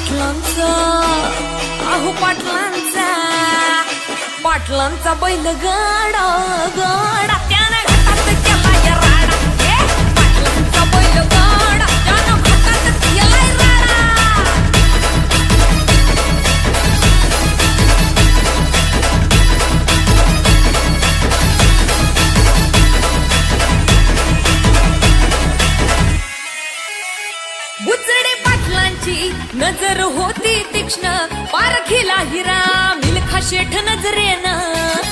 पाटलांचा, अहो पाटलांचा, पाटलांचा बैल गाडा गाडा त्यानं घाटात केलाय राडा. पाटलांचा बैल गाडा त्यानं घाटात केलाय राडा. बुचडे पाटलांची नजर होती तीक्ष्ण, पारखीला हिरा मिल्खा शेठ नजरेनं.